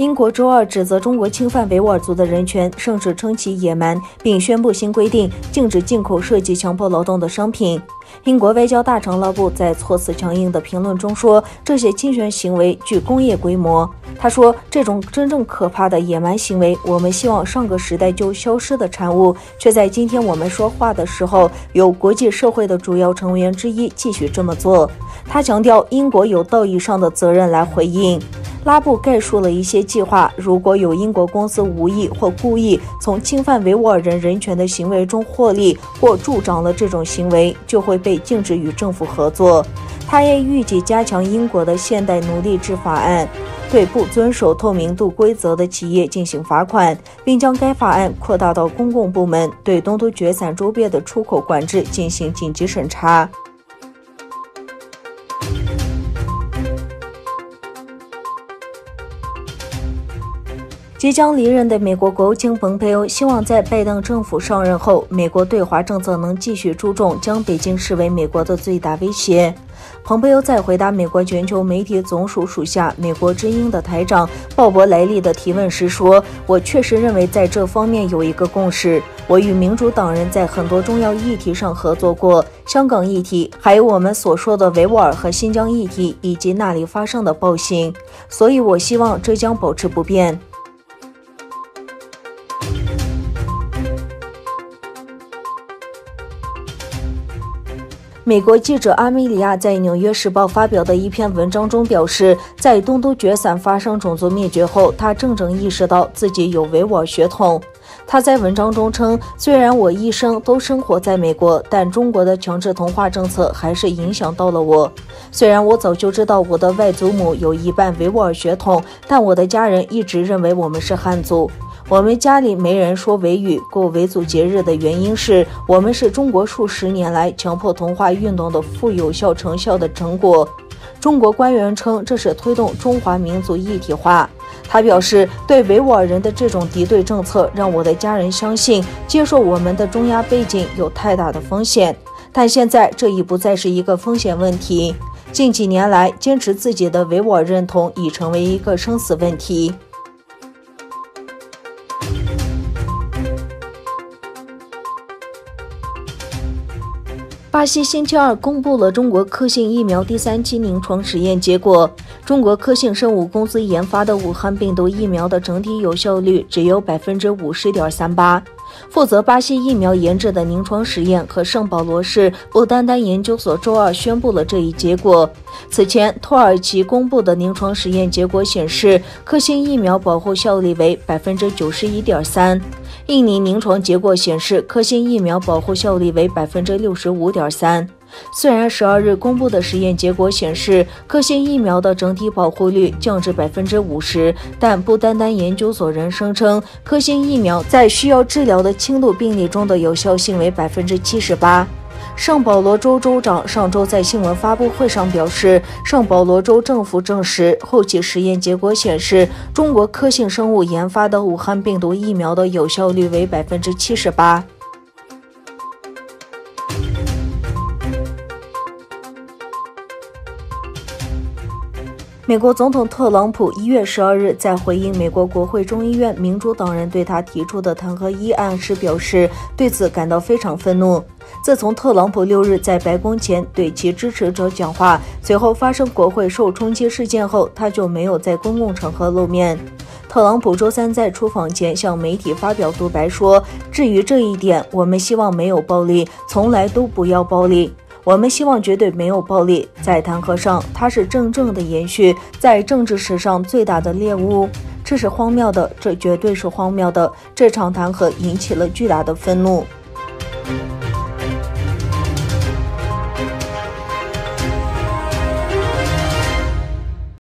英国周二指责中国侵犯维吾尔族的人权，甚至称其野蛮，并宣布新规定禁止进口涉及强迫劳动的商品。英国外交大臣拉布在措辞强硬的评论中说，这些侵权行为具工业规模。他说，这种真正可怕的野蛮行为，我们希望上个时代就消失的产物，却在今天我们说话的时候，有国际社会的主要成员之一继续这么做。他强调，英国有道义上的责任来回应。拉布概述了一些计划，如果有英国公司无意或故意从侵犯维吾尔人人权的行为中获利或助长了这种行为，就会被禁止与政府合作。他也预计加强英国的现代奴隶制法案，对不遵守透明度规则的企业进行罚款，并将该法案扩大到公共部门，对东突厥散周边的出口管制进行紧急审查。即将离任的美国国务卿蓬佩奥希望在拜登政府上任后，美国对华政策能继续注重将北京视为美国的最大威胁。蓬佩奥在回答美国全球媒体总署属下美国之音的台长鲍勃莱利的提问时说，我确实认为在这方面有一个共识，我与民主党人在很多重要议题上合作过，香港议题，还有我们所说的维吾尔和新疆议题，以及那里发生的暴行，所以我希望这将保持不变。美国记者阿梅里亚在《纽约时报》发表的一篇文章中表示，在东突厥散发生种族灭绝后，他真正意识到自己有维吾尔血统。他在文章中称，虽然我一生都生活在美国，但中国的强制同化政策还是影响到了我。虽然我早就知道我的外祖母有一半维吾尔血统，但我的家人一直认为我们是汉族。我们家里没人说维语，过维族节日的原因是我们是中国数十年来强迫同化运动的富有效成效的成果。中国官员称这是推动中华民族一体化。他表示，对维吾尔人的这种敌对政策让我的家人相信接受我们的中亚背景有太大的风险，但现在这已不再是一个风险问题。近几年来，坚持自己的维吾尔认同已成为一个生死问题。巴西星期二公布了中国科兴疫苗第3期临床实验结果。中国科兴生物公司研发的武汉病毒疫苗的整体有效率只有 50.38%。负责巴西疫苗研制的临床实验和圣保罗市不丹丹研究所周二宣布了这一结果。此前，土耳其公布的临床实验结果显示，科兴疫苗保护效力为 91.3%。印尼临床结果显示，科兴疫苗保护效力为 65.3%。虽然12日公布的实验结果显示科兴疫苗的整体保护率降至 50%， 但不丹丹研究所仍声称科兴疫苗在需要治疗的轻度病例中的有效性为 78%。圣保罗州州长上周在新闻发布会上表示，圣保罗州政府证实后期实验结果显示，中国科兴生物研发的武汉病毒疫苗的有效率为 78%。美国总统特朗普1月12日在回应美国国会众议院民主党人对他提出的弹劾议案时表示，对此感到非常愤怒。自从特朗普6日在白宫前对其支持者讲话，随后发生国会受冲击事件后，他就没有在公共场合露面。特朗普周三在出访前向媒体发表独白说，至于这一点，我们希望没有暴力，从来都不要暴力。我们希望绝对没有暴力。在弹劾上，它是真正的延续，在政治史上最大的猎物。这是荒谬的，这绝对是荒谬的。这场弹劾引起了巨大的愤怒。